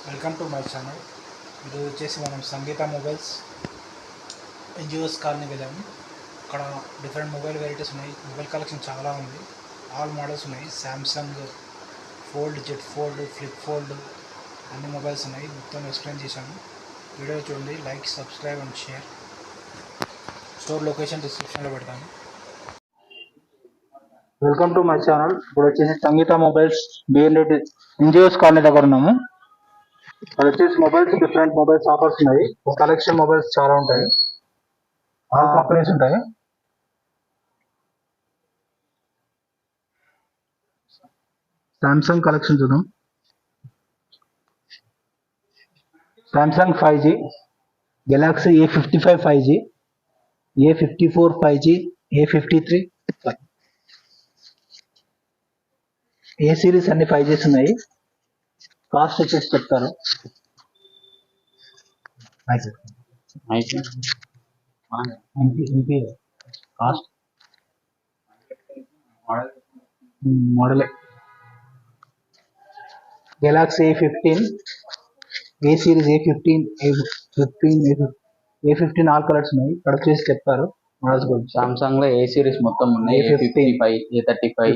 Welcome to my channel. ఇది వచ్చేసి మనం సంగీత మొబైల్స్ ఎన్జిఓస్ కాలనీ వెళ్ళాము. అక్కడ డిఫరెంట్ మొబైల్ వెరైటీస్ ఉన్నాయి. మొబైల్ కలెక్షన్ చాలా ఉంది. ఆల్ మోడల్స్ ఉన్నాయి. Samsung fold, Z fold, flip fold అన్ని మొబైల్స్ ఉన్నాయి. మొత్తం ఎక్స్ప్లెయిన్ చేశాను. వీడియో చూడండి, like, subscribe and share. Store location డిస్క్రిప్షన్లో పెడతాను. Welcome to my channel. ఇప్పుడు వచ్చేసి Sangeetha mobiles B N Reddy NGOs colony దగ్గర ఉన్నాము. అది వచ్చేసి మొబైల్స్, డిఫరెంట్ మొబైల్స్ ఆఫర్స్ ఉన్నాయి. కలెక్షన్ మొబైల్స్ చాలా ఉంటాయి. ఆల్ కంపెనీస్ ఉంటాయి. సామ్సంగ్ కలెక్షన్ చూద్దాం. Samsung 5G, Galaxy A55 5G, A54 5G, A53, A series అన్ని 5Gs ఉన్నాయి. కాస్ట్ వచ్చేసి చెప్తారు. Cost model galaxy A15, A series A15, A15 all colours ఉన్నాయి. ఇక్కడ వచ్చేసి చెప్తారు మోడల్స్ గురించి. సామ్సంగ్ లో ఏ సిరీస్ మొత్తం ఉన్నాయి. A55, A35,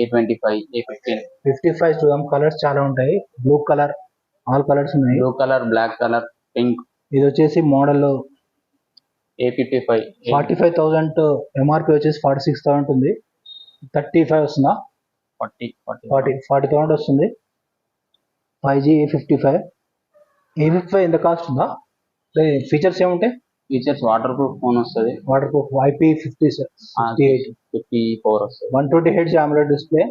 A25, A15, 55 చూద్దాం. కలర్స్ చాలా ఉంటాయి. బ్లూ కలర్, ఆల్ కలర్స్ ఉన్నాయి. Blue colour, black colour, pink. ఇది వచ్చేసి మోడల్ A55 45,000, ఎంఆర్పి వచ్చేసి 46,000 ఉంది. 35 వస్తుందా? 40,000 వస్తుంది. 5G A55 ఎంత కాస్ట్ ఉందా? ఫీచర్స్ ఏముంటాయి? ఫీచర్స్ వాటర్ ప్రూఫ్ ఫోన్ వస్తుంది. వాటర్ ప్రూఫ్ IP58 54 వస్తుంది. 120 హెడ్స్ AMOLED డిస్ప్లే.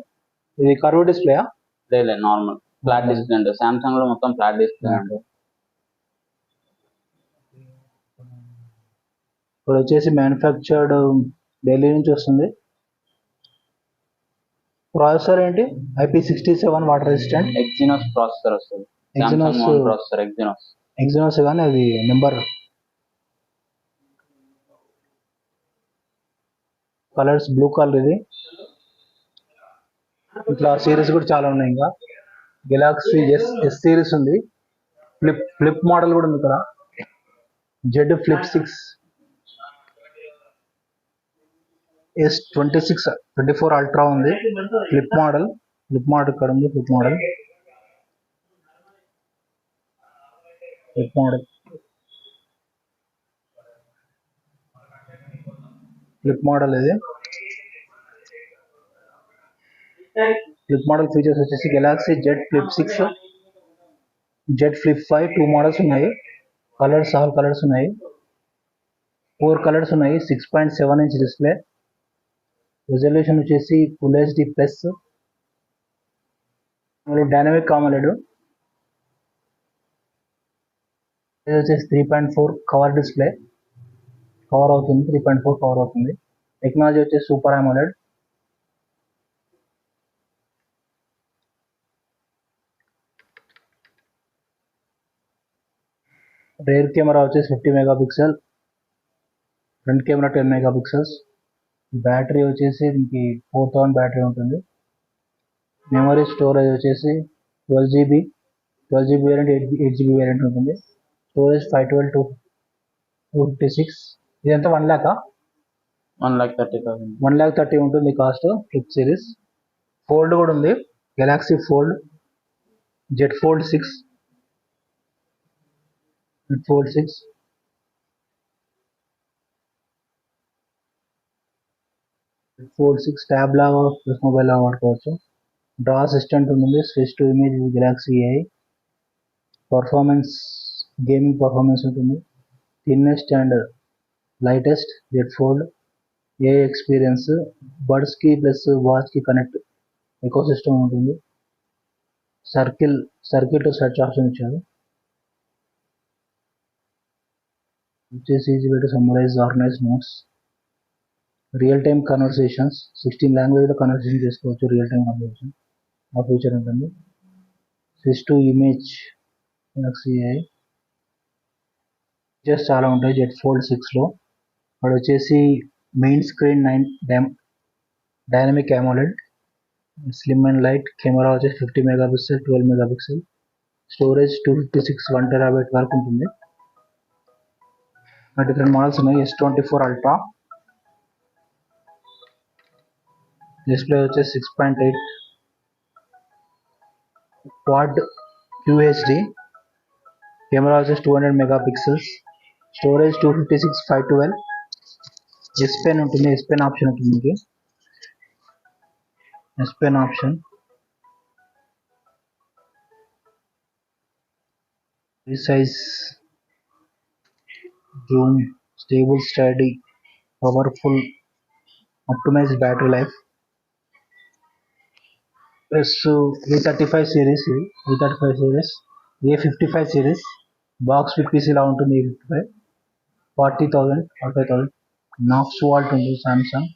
ఇది కర్వ్ డిస్ప్లే? లేదు, నార్మల్ ఫ్లాట్ డిస్ప్లే ఉంటుంది. సామ్సంగ్ లో మొత్తం ఫ్లాట్ డిస్ప్లే ఉంటుంది. ఇప్పుడు వచ్చేసి మ్యానుఫ్యాక్చర్డ్ ఢిల్లీ నుంచి వస్తుంది. ప్రాసెసర్ ఏంటి? IP67 water resistant Exynos processor వస్తుంది. ఎక్సినోస్ కానీ అది నెంబర్. Colours blue colour. ఇది ఇట్లా సిరీస్ కూడా చాలా ఉన్నాయి. ఇంకా గెలాక్సీ ఎస్ సిరీస్ ఉంది. ఫ్లిప్ మోడల్ కూడా ఉంది. ఇక్కడ జెడ్ ఫ్లిప్ 6, S26, 24 అల్ట్రా ఉంది. ఫ్లిప్ మోడల్ ఇక్కడ ఉంది. ఫ్లిప్ మోడల్ ఇది. ఫ్లిప్ మోడల్ ఫీచర్స్ వచ్చేసి Galaxy Z flip 6, Z flip 5 2 models ఉన్నాయి. కలర్స్ ఆల్ కలర్స్ ఉన్నాయి. 4 కలర్స్ ఉన్నాయి. 6.7 ఇంచ్ డిస్ప్లే. రెజల్యూషన్ వచ్చేసి full HD plus. Dynamic AMOLED. ఇది వచ్చేసి 3.4 కవర్ డిస్ప్లే. కవర్ అవుతుంది. 3.4 కవర్ అవుతుంది. టెక్నాలజీ వచ్చేసి సూపర్ AMOLED. రేర్ కెమెరా వచ్చేసి 50 megapixel. Front camera 10 megapixels. Battery వచ్చేసి దీనికి 4000 బ్యాటరీ ఉంటుంది. మెమరీ స్టోరేజ్ వచ్చేసి 12GB వేరియంట్, 8GB వేరియంట్ ఉంటుంది. స్టోరేజ్ 512 256. ఇదంతా 1,30,000 ఉంటుంది కాస్ట్. Flip series. ఫోల్డ్ కూడా ఉంది. Galaxy fold, Z fold 6, tab లాగా ప్లస్ మొబైల్ లాగా వాడుకోవచ్చు. డ్రా అసిస్టెంట్ ఉంటుంది. Switch to image galaxy AI. Performance, gaming performance ఉంటుంది. Thinnest and lightest Z fold. AI experience, buds కి ప్లస్ వాచ్ కి connect ecosystem ఉంటుంది. సర్కిల్ టు సెర్చ్ ఆప్షన్ ఇచ్చారు. వచ్చేసి easy way to summarise, organise notes. Real time conversations, 16 లాంగ్వేజ్లో conversation చేసుకోవచ్చు. Real time conversation ఆ feature ఉంటుంది. Switch to image galaxy AI. Features చాలా ఉంటాయి జెడ్ ఫోల్డ్ 6లో. ఇక్కడ వచ్చేసి main screen 9 dynamic AMOLED, slim and light. Camera వచ్చేసి 50 మెగాపిక్సెల్, 12 మెగాపిక్సెల్. స్టోరేజ్ 256 1TB వరకు ఉంటుంది. డిఫరెంట్ మోడల్స్ ఉన్నాయి. S24 Ultra, డిస్ప్లే వచ్చేసి 6.8 క్వాడ్ QHD, కెమెరా వచ్చేసి 200 మెగాపిక్సెల్స్, స్టోరేజ్ 256 512. S Pen ఉంటుంది, S Pen ఆప్షన్ ఉంటుంది మీకు. S Pen option, resize, Zoom, stable, study, powerful, optimised battery life. Plus A35 series, A55 series box with PC ఇలా ఉంటుంది. A55 45,000. నాక్స్ Walt ఉంది Samsung.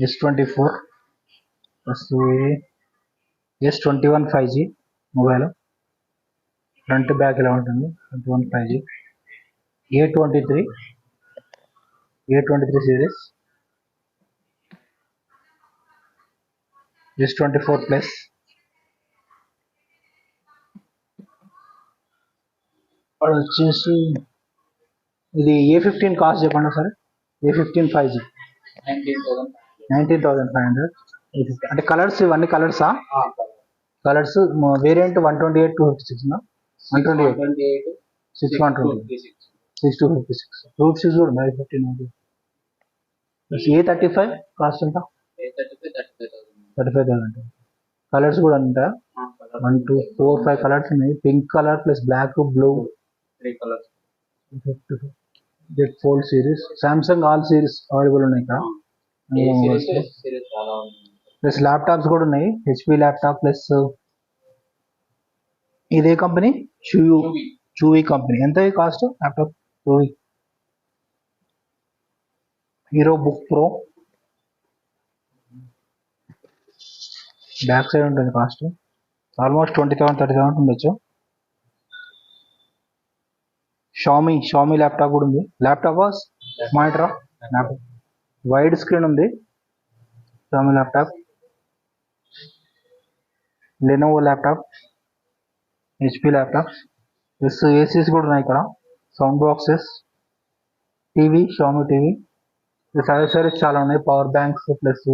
S24 plus S21 5G mobile, front back ఇలా ఉంటుంది. 21 5G. A23 series, S24 plus. అది వచ్చేసి ఇది A15 cost చెప్పండి sir. A15 5G 19,500. అంటే కలర్స్ ఇవన్నీ కలర్సా? కలర్స్ వేరియంట్ 128 256 128 6 256 256 కూడా ఉన్నాయి. 15 A35 కాస్ట్ ఎంత? 35,000. కలర్స్ కూడా ఉంటాయి. 1 2 4 5 కలర్స్ ఉన్నాయి. Pink colour plus black, blue, 3 colours. Z Fold series, Samsung all series available ఉన్నాయి ఇక్కడ. ప్లస్ ల్యాప్టాప్స్ కూడా ఉన్నాయి. HP ల్యాప్టాప్ ప్లస్ ఇదే కంపెనీ చూవీ కంపెనీ. ఎంత cost laptop? Chuwi hero book pro, back side ఉంటుంది కాస్ట్. ఆల్మోస్ట్ 20,000 30,000 ఉండొచ్చు. Xiaomi laptop కూడా ఉంది. ల్యాప్టాప్ మానిటరా? ల్యాప్టాప్ వైడ్ స్క్రీన్ ఉంది. Xiaomi laptop, Lenovo laptop, HP laptop plus ACs కూడా ఉన్నాయి ఇక్కడ. Sound boxes, TV, Xiaomi TV, accessories చాలా ఉన్నాయి. Power banks plus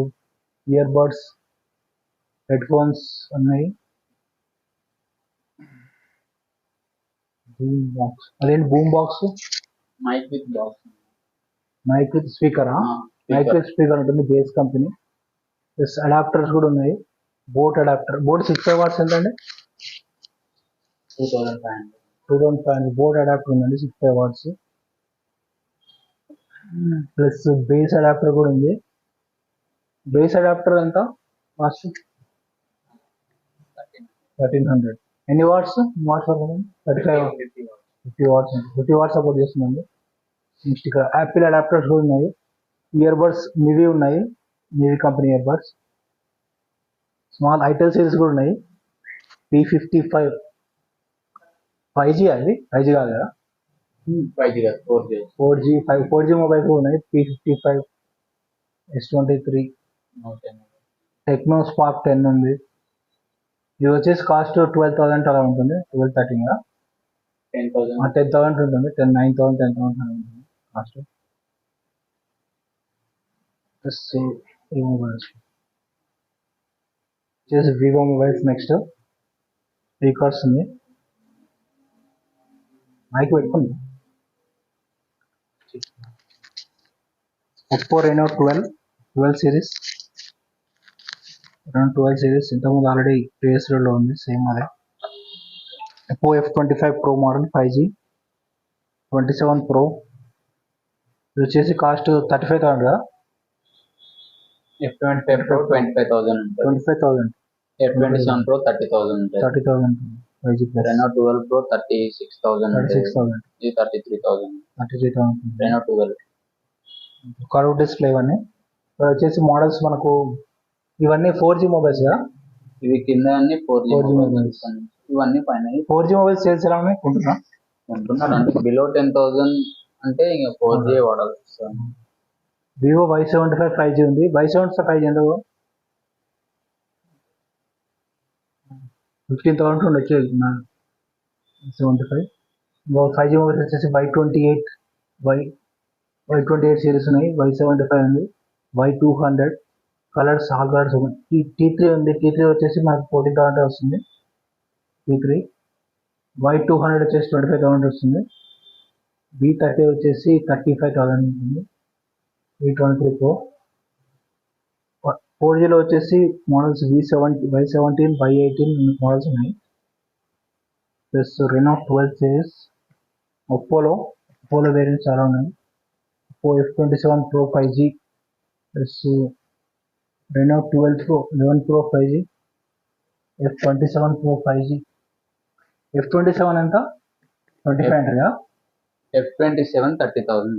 ear buds, head phones ఉన్నాయి. బూమ్ బాక్స్, అదేంటి బూమ్ బాక్స్? మైక్ విత్ స్పీకరా? మైక్ విత్ స్పీకర్ ఉంటుంది. Base company. ప్లస్ అడాప్టర్స్ కూడా ఉన్నాయి. బోట్ అడాప్టర్, బోట్ 65 watts ఎంత అండి? 2,500. బోట్ అడాప్టర్ ఉందండి 65 watts. ప్లస్ బేస్ అడాప్టర్ కూడా ఉంది. బేస్ అడాప్టర్ ఎంత కాస్ట్? 1,300. ఎన్ని వాట్స్? 35 50 watts. 50 watts సపోర్ట్ చేస్తుందండి. నెక్స్ట్ ఇక్కడ యాపిల్ అడాప్టర్స్ కూడా ఉన్నాయి. ఇయర్ బడ్స్ మివి ఉన్నాయి, Mivi company ear buds. Small itel series కూడా ఉన్నాయి. P55 5G, అది 5G కాదు కదా? 4G మొబైల్స్ కూడా ఉన్నాయి. P55, S23, టెక్నో స్పార్క్ 10 ఉంది. ఇది వచ్చేసి కాస్ట్ 12,000 అలా ఉంటుంది. 12-13 10,000 ఉంటుంది. 9,000 10,000 ఉంటుంది కాస్ట్. ప్లస్ ఈ మొబైల్స్ వచ్చేసి వివో మొబైల్స్. నెక్స్ట్ స్పీకర్స్ ఉంది. మైక్ పెట్టుకుంది. ఒప్పో రెనో 12 సిరీస్, 12 సిరీస్ ఇంతకుముందు ఆల్రెడీ ప్రీవియస్లో ఉంది. సేమ్ అదే. Oppo F25 Pro model 5G 27 Pro. ఇది వచ్చేసి కాస్ట్ 35,000 కదా? F25 Pro 25,000. F27 Pro 30,000. 5G plus. Reno 12 Pro 36,000. ఇది 33,000. Reno 12 curve display. ఇవన్నీ వచ్చేసి మోడల్స్ మనకు ఇవన్నీ 4G మొబైల్స్ కదా? ఇవి కింద అన్ని 4G మొబైల్స్. ఇవన్నీ పైన 4G మొబైల్స్ సేల్స్ ఎలా ఉన్నాయి ఉంటున్నారు. అంటే బిలో 10,000 అంటే ఇంకా 4G వాడాలి. వివో Y75 5G ఉంది. Y75 5G ఎంత? 15,000 ఉండొచ్చు. 75. ఇంకో 5G మొబైల్స్ వచ్చేసి Y28 సిరీస్ ఉన్నాయి. Y75 ఉంది, Y200 కలర్స్, ఆల్ కలర్స్ ఉన్నాయి. T3 ఉంది. T3 వచ్చేసి మనకు 14,000 వస్తుంది. T3 Y200 వచ్చేసి 25,000 వస్తుంది. V30 వచ్చేసి 35,000 ఉంటుంది. V23 Pro 4Gలో వచ్చేసి మోడల్స్ Y17, Y18 మోడల్స్ ఉన్నాయి. ప్లస్ రెనో 12 సిరీస్, ఒప్పోలో వేరియంట్స్ చాలా ఉన్నాయి. Oppo F27 Pro 5G plus Reno 11 Pro 5G, F27 Pro 5G. F27 ఎంత? 25 అంటారా? F27 30,000.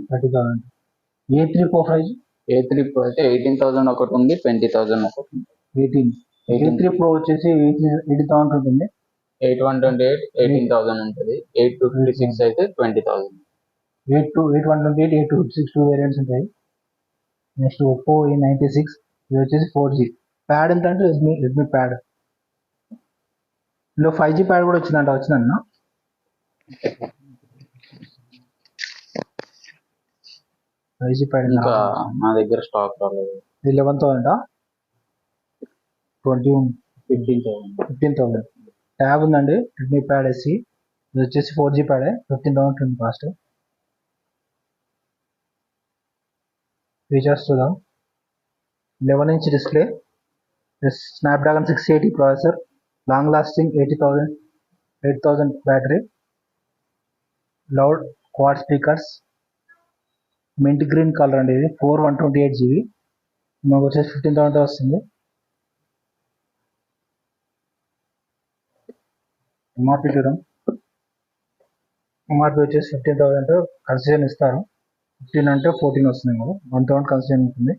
A3 Pro 5G. A3 Pro అయితే 18,000 ఒకటి ఉంది, 20,000 ఒకటి ఉంది. 18. A3 Pro వచ్చేసి 80,000 ఉంటుంది. 828 18,000 ఉంటుంది. 856 అయితే 20,000. 828, 856 2 వేరియంట్స్ ఉంటాయి. నెక్స్ట్ ఒప్పో A96, ఇది వచ్చేసి 4G. ప్యాడ్ ఎంత అంటే రెడ్మీ ప్యాడ్. ఇందులో 5G ప్యాడ్ కూడా వచ్చిందన్న. ఇంకా నా దగ్గర స్టాక్ రాలేదు. 11,000, 15,000. ట్యాబ్ ఉందండి, రెడ్మీ ప్యాడ్ SE. ఇది వచ్చేసి 4G ప్యాడ్, 15,000 ఉంటుంది కాస్ట్. ఫీచర్స్ చూద్దాం. 11-inch display, Snapdragon 680 processor, long lasting 8,000 battery, loud quad speakers, mint green colour అండి. ఇది 128GB, మాకు వచ్చేసి 15,000 వస్తుంది. ఎంఆర్పి చూద్దాం. ఎంఆర్పి వచ్చేసి 15,000 కన్సెషన్ ఇస్తారు. 15 అంటే 14 వస్తుంది కదా, 1,000 కన్సెషన్ ఉంటుంది.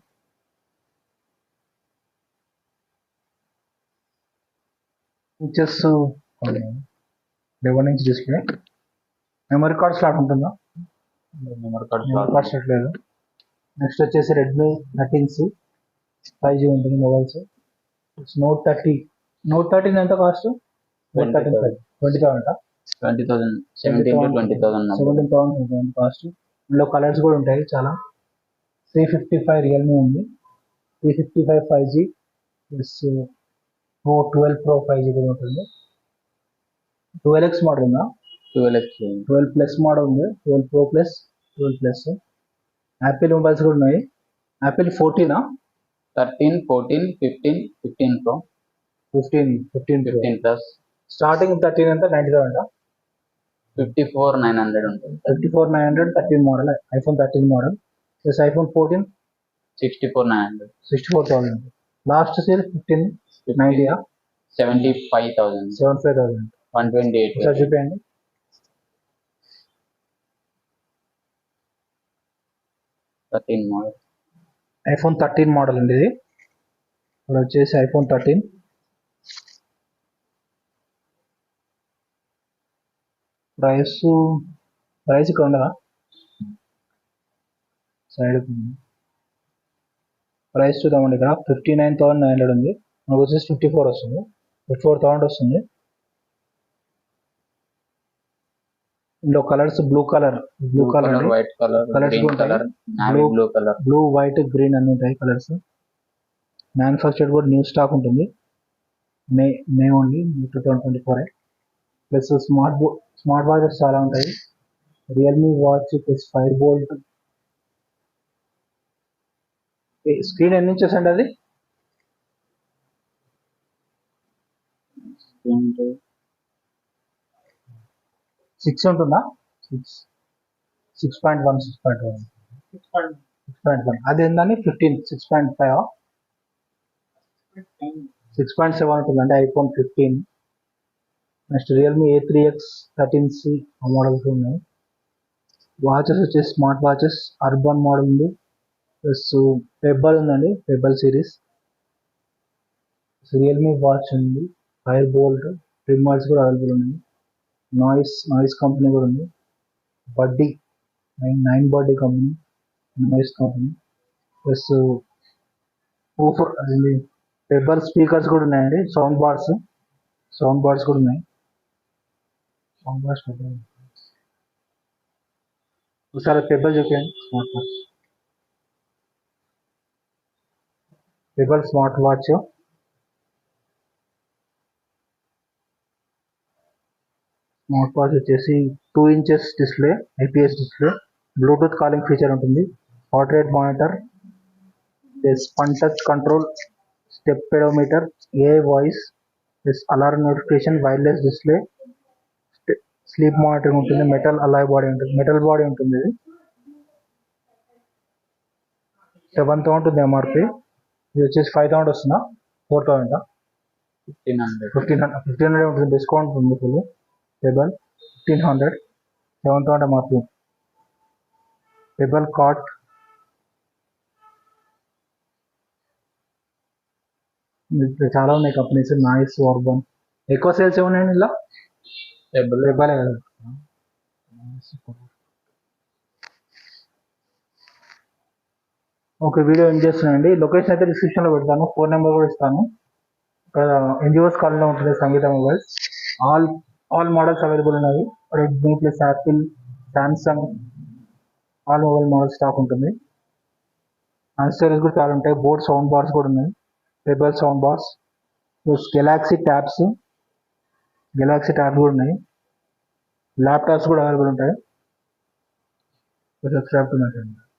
Features 11-inch display. Memory card slot ఉంటుందా? మెమరీ కార్డ్ స్లాట్ లేదు. నెక్స్ట్ వచ్చేసి రెడ్మీ 13C 5G ఉంటుంది మొబైల్స్. నోట్ 13 ఎంత కాస్ట్? 20,000. 17,000 కాస్ట్. ఇందులో కలర్స్ కూడా ఉంటాయి చాలా. 355 రియల్మీ ఉంది, 355 5G ప్లస్ 12 Pro 5G కూడా ఉంటుంది. 12X మోడల్ ఉందా? 12 ప్లస్ మోడల్ ఉంది, 12 Pro plus 12 plus. Apple mobiles కూడా ఉన్నాయి. Apple 14, 13, 14, 15 Pro, 15 plus. స్టార్టింగ్ 13 ఎంత? 90,000. 54,900 ఉంటుంది. 54,900 13 model, iPhone 13 model. Plus iPhone 14 64,900. 64,000. Last sale 1590, 75,000. 128. Sir చూపించండి. 13 మోడల్, iPhone 13 మోడల్ అండి ఇది. ఇప్పుడు వచ్చేసి iPhone 13. ప్రైస్ ఇక్కడ ఉండదా? సైడ్ ప్రైస్ చూద్దామండి. ఇక్కడ 59,900 ఉంది, మనకు వచ్చేసి 54 వస్తుంది, 54,000 వస్తుంది. ఇందులో colours blue colour, white colour, green colour, blue colour, blue white green అన్ని ఉంటాయి కలర్స్. మ్యానుఫ్యాక్చర్డ్ కూడా న్యూ స్టాక్ ఉంటుంది, మే ఓన్లీ 2024. ప్లస్ స్మార్ట్ వాచెస్ చాలా ఉంటాయి. Realme watch plus 5 volt. Screen ఎన్ని ఇంచెస్ అండి అది? 6 ఉంటుందా? 6.1. 6.1 అది ఏందని 15, 6.5, 6.7 ఉంటుంది అంటే iPhone 15. Next Realme A3X 13C models ఉన్నాయి. వాచెస్ వచ్చేసి స్మార్ట్ వాచెస్ అర్బన్ మోడల్ ఉంది, ప్లస్ పెబ్బల్ ఉందండి, పెబ్బల్ సిరీస్. రియల్మీ వాచ్ ఉంది, ఫైర్ బోల్ట్ ట్రిమ్ వాచ్ కూడా అవైలబుల్ ఉంది. నాయిస్ కంపెనీ కూడా ఉంది. Buddy 9 buddy company, Noise company. Plus Pebble speakers కూడా ఉన్నాయండి, సౌండ్ బార్స్ కూడా ఉన్నాయి. ఒకసారి పెబల్ చూపించండి. Smart watch, Pebble smart watch. Smart watch వచ్చేసి 2 inches display, IPS display, Bluetooth calling feature ఉంటుంది, heart rate monitor, spun touch control, step pedometer, AI voice, alarm notification, wireless display, sleep monitoring ఉంటుంది, metal Alai body ఉంటుంది, metal body ఉంటుంది. ఇది 7,000 ఉంటుంది MRP. ఇది వచ్చేసి 5,000 వస్తుందా, 4,000? 1,500 ఉంటుంది, డిస్కౌంట్ ఉంది ఫుల్. Pebble 1,500, 7,000 MRP. పెబల్ కాట్, చాలా ఉన్నాయి కంపెనీస్, నాయిస్, అర్బన్. ఎక్కువ సేల్స్ ఏమున్నాయండి ఇలా? పెబలే కదా. ఓకే, వీడియో ఏం చేస్తున్నానండి. లొకేషన్ అయితే డిస్క్రిప్షన్లో పెడతాను, ఫోన్ నెంబర్ కూడా ఇస్తాను. ఇక్కడ ఎన్జిఓస్ కాలనీలో ఉంటుంది సంగీత మొబైల్స్. ఆల్ మోడల్స్ అవైలబుల్ ఉన్నాయి. Redmi plus Apple, Samsung, all mobile model stock ఉంటుంది. యాక్సెసరీస్ కూడా చాలా ఉంటాయి. బోట్ సౌండ్ బార్స్ కూడా ఉన్నాయి, pebble sound bars, plus Galaxy tabs కూడా ఉన్నాయి. ల్యాప్టాప్స్ కూడా అవైలబుల్ ఉంటాయి. Subscribe to my channel.